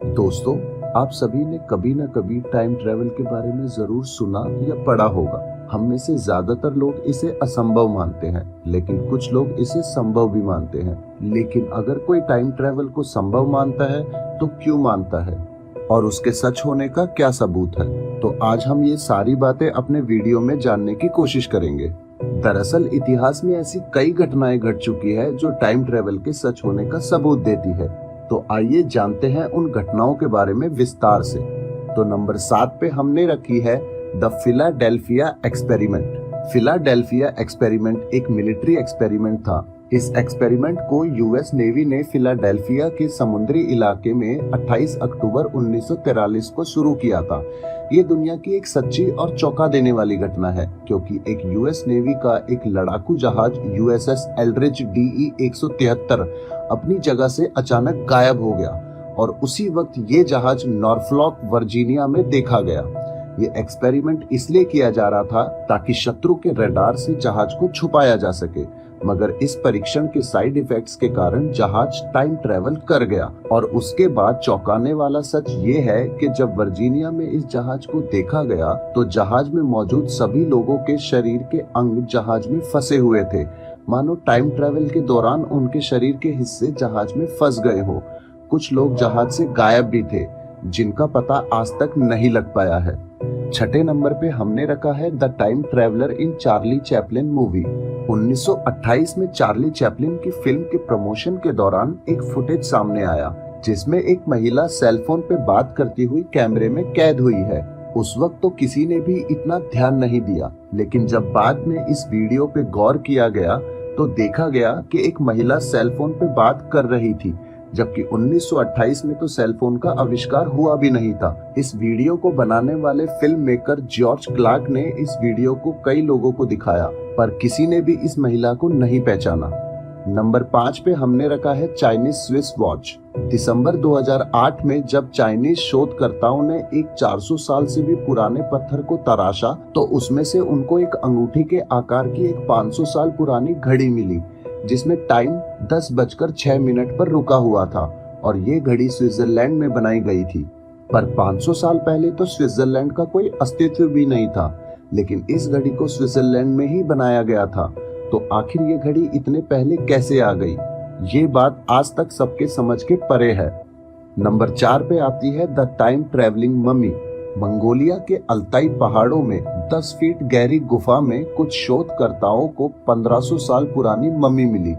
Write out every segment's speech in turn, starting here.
दोस्तों, आप सभी ने कभी न कभी टाइम ट्रेवल के बारे में जरूर सुना या पढ़ा होगा। हम में से ज्यादातर लोग इसे असंभव मानते हैं, लेकिन कुछ लोग इसे संभव भी मानते हैं। लेकिन अगर कोई टाइम ट्रेवल को संभव मानता है, तो क्यों मानता है और उसके सच होने का क्या सबूत है? तो आज हम ये सारी बातें अपने वीडियो में जानने की कोशिश करेंगे। दरअसल इतिहास में ऐसी कई घटनाएं घट चुकी है जो टाइम ट्रेवल के सच होने का सबूत देती है। तो आइए जानते हैं उन घटनाओं के बारे में विस्तार से। तो नंबर 7 पे हमने रखी है the Philadelphia experiment. Philadelphia experiment एक मिलिट्री एक्सपेरिमेंट था। इस एक्सपेरिमेंट को यूएस नेवी ने फिलाडेल्फिया के समुद्री इलाके में 28 अक्टूबर 1943 को शुरू किया था। ये दुनिया की एक सच्ची और चौंका देने वाली घटना है, क्योंकि एक यूएस नेवी का एक लड़ाकू जहाज यूएसएस एल्ड्रिज डीई 173 अपनी जगह से अचानक गायब हो गया और उसी वक्त ये जहाज नॉर्फलॉक वर्जीनिया में देखा गया। ये एक्सपेरिमेंट इसलिए किया जा रहा था ताकि शत्रु के रडार से जहाज को छुपाया जा सके, मगर इस परीक्षण के साइड इफेक्ट्स के कारण जहाज टाइम ट्रेवल कर गया। और उसके बाद चौंकाने वाला सच ये है कि जब वर्जीनिया में इस जहाज को देखा गया तो जहाज में मौजूद सभी लोगों के शरीर के अंग जहाज में फंसे हुए थे, मानो टाइम ट्रेवल के दौरान उनके शरीर के हिस्से जहाज में फंस गए हो। कुछ लोग जहाज से गायब भी थे, जिनका पता आज तक नहीं लग पाया है। छठे नंबर पे हमने रखा है the time traveller in Charlie Chaplin movie. 1928 में चार्ली चैपलिन की फिल्म के प्रमोशन के दौरान एक फुटेज सामने आया, जिसमें एक महिला सेलफोन पे बात करती हुई कैमरे में कैद हुई है। उस वक्त तो किसी ने भी इतना ध्यान नहीं दिया, लेकिन जब बाद में इस वीडियो पे गौर किया गया तो देखा गया कि एक महिला सेलफोन पे बात कर रही थी, जबकि 1928 में तो सेलफोन का आविष्कार हुआ भी नहीं था। इस वीडियो को बनाने वाले फिल्म मेकर जॉर्ज क्लार्क ने इस वीडियो को कई लोगों को दिखाया, पर किसी ने भी इस महिला को नहीं पहचाना। नंबर 5 पे हमने रखा है चाइनीज स्विस वॉच। दिसंबर 2008 में जब चाइनीज शोधकर्ताओं ने एक 400 साल से भी पुराने पत्थर को तराशा, तो उसमें से उनको एक अंगूठी के आकार की एक 500 साल पुरानी घड़ी मिली, जिसमें टाइम 10:06 पर रुका हुआ था और ये घड़ी स्विट्जरलैंड में बनाई गई थी। पर 500 साल पहले तो स्विट्जरलैंड का कोई अस्तित्व भी नहीं था, लेकिन इस घड़ी को स्विट्जरलैंड में ही बनाया गया था। तो आखिर ये घड़ी इतने पहले कैसे आ गई? ये बात आज तक सबके समझ के परे है। नंबर 4 पे आती है the time travelling mummy. Mongolia के अल्ताई पहाड़ों में 10 फीट गहरी गुफा में कुछ शोधकर्ताओं को 1500 साल पुरानी मम्मी मिली,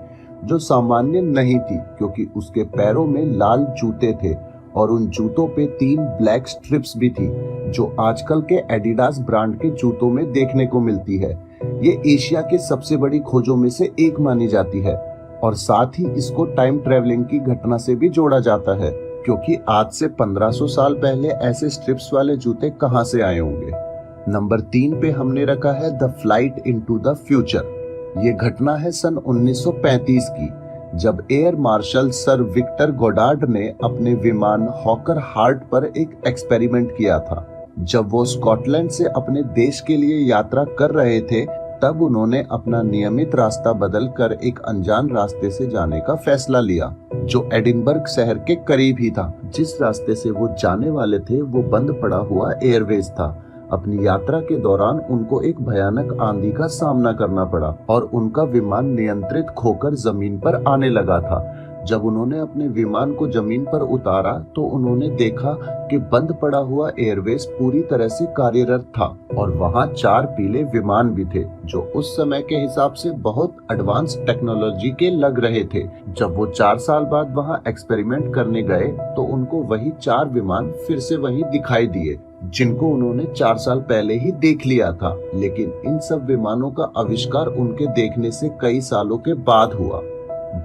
जो सामान्य नहीं थी, क्योंकि उसके पैरों में लाल जूते थे और उन जूतों पे 3 ब्लैक स्ट्रिप्स भी थी, जो आजकल के एडिडास ब्रांड के जूतों में देखने को मिलती है। ये एशिया के सबसे बड़ी खोजों में से एक मानी जाती है और साथ ही इसको टाइम ट्रेवलिंग की घटना से भी जोड़ा जाता है, क्योंकि आज से 1500 साल पहले ऐसे स्ट्रिप्स वाले जूते कहां से आए होंगे। नंबर 3 पे हमने रखा है the flight into the future. ये घटना है सन 1935 की, जब air marshal Sir Victor Goddard ने अपने विमान हॉकर हार्ट पर एक एक्सपेरिमेंट किया था। जब वो स्कॉटलैंड से अपने देश के लिए यात्रा कर रहे थे, तब उन्होंने अपना नियमित रास्ता बदलकर एक अनजान रास्ते से जाने का फैसला लिया, जो एडिनबर्ग शहर के करीब ही था। जिस रास्ते से वो जाने वाले थे वो बंद पड़ा हुआ एयरवेज था। अपनी यात्रा के दौरान उनको एक भयानक आंधी का सामना करना पड़ा और उनका विमान नियंत्रित खोकर जमीन पर आने लगा था। जब उन्होंने अपने विमान को जमीन पर उतारा तो उन्होंने देखा कि बंद पड़ा हुआ एयरवेज पूरी तरह से कार्यरत था और वहां 4 पीले विमान भी थे, जो उस समय के हिसाब से बहुत एडवांस टेक्नोलॉजी के लग रहे थे। जब वो 4 साल बाद वहां एक्सपेरिमेंट करने गए तो उनको वही 4 विमान फिर से वहीं दिखाई दिए, जिनको उन्होंने 4 साल पहले ही देख लिया था। लेकिन इन सब विमानों का आविष्कार उनके देखने से कई सालों के बाद हुआ।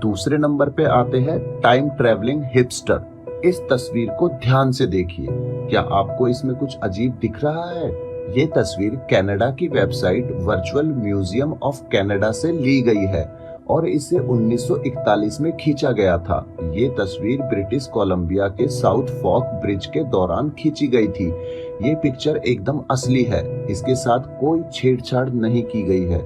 दूसरे नंबर पे आते हैं टाइम ट्रेवलिंग हिपस्टर। इस तस्वीर को ध्यान से देखिए। क्या आपको इसमें कुछ अजीब दिख रहा है? ये तस्वीर कनाडा की website virtual museum of Canada से ली गई है और इसे 1941 में खींचा गया था। ये तस्वीर ब्रिटिश कोलंबिया के साउथ फॉक ब्रिज के दौरान खींची गई थी। ये पिक्चर एकदम असली है, इसके साथ कोई छेड़छाड़ नहीं की गई है,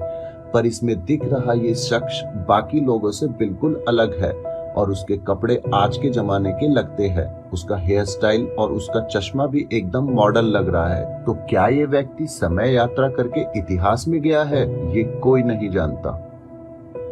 पर इसमें दिख रहा ये शख्स बाकी लोगों से बिल्कुल अलग है और उसके कपड़े आज के जमाने के लगते हैं। उसका हेयर स्टाइल और उसका चश्मा भी एकदम मॉडर्न लग रहा है। तो क्या ये व्यक्ति समय यात्रा करके इतिहास में गया है, ये कोई नहीं जानता।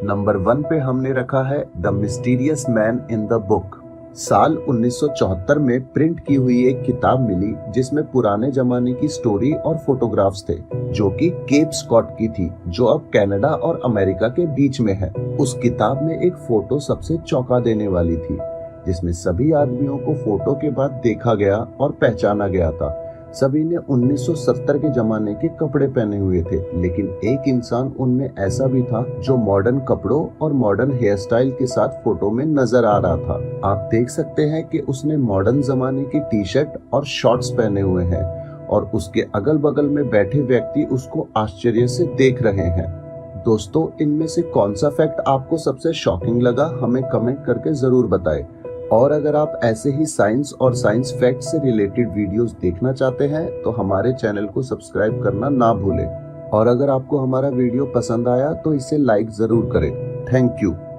नंबर 1 पे हमने रखा है the mysterious man in the book. साल 1974 में प्रिंट की हुई एक किताब मिली जिसमें पुराने जमाने की स्टोरी और फोटोग्राफ्स थे, जो कि केप स्कॉट की थी, जो अब कनाडा और अमेरिका के बीच में है। उस किताब में एक फोटो सबसे चौंका देने वाली थी, जिसमें सभी आदमियों को फोटो के बाद देखा गया और पहचाना गया था। सभी ने 1970 के जमाने के कपड़े पहने हुए थे, लेकिन एक इंसान उनमें ऐसा भी था जो मॉडर्न कपड़ों और मॉडर्न हेयर स्टाइल के साथ फोटो में नजर आ रहा था। आप देख सकते हैं कि उसने मॉडर्न जमाने की टी शर्ट और शॉर्ट्स पहने हुए हैं और उसके अगल बगल में बैठे व्यक्ति उसको आश्चर्य से देख रहे हैं। दोस्तों, इनमें से कौन सा फैक्ट आपको सबसे शॉकिंग लगा, हमें कमेंट करके जरूर बताएं। और अगर आप ऐसे ही साइंस और साइंस फैक्ट से रिलेटेड वीडियोस देखना चाहते हैं तो हमारे चैनल को सब्सक्राइब करना ना भूलें। और अगर आपको हमारा वीडियो पसंद आया तो इसे लाइक जरूर करें। Thank you.